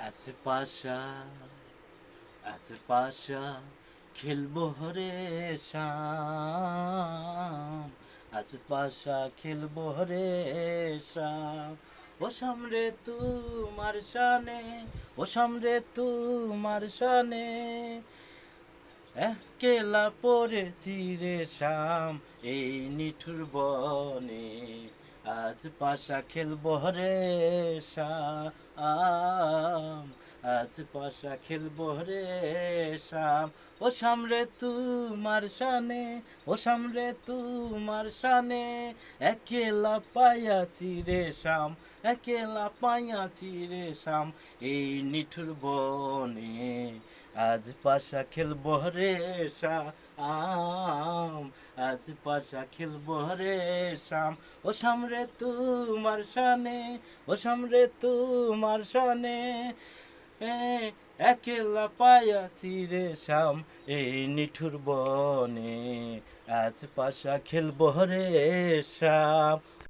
আছে পাশা আছে পাশা খেলবো রে শাম। আছে পাশা খেলবো রে শাম। ও সামরে তোমার শানে, ও সামরে তোমার শানে একলা পড়েছি রে শাম এই নিঠুর বনে। আজ পাশা খেলবো রে শাম, আজ পাশা খেলবো রে শাম। ও সামরে তোমার শানে, ও সামরে তোমার শানে একলা পাইয়াছি রে শাম, একলা পাইয়াছি রে শাম এই নিঠুর বনে। আজ পাশা খেলবো রে শাম, আজ পাশা খেলবো রে শাম। ও সামরে তোমার শানে, ও সামরে তোমার শানে একলা পাইয়াছি রে শাম এই নিঠুর বনে। আজ পাশা খেলবো রে শাম।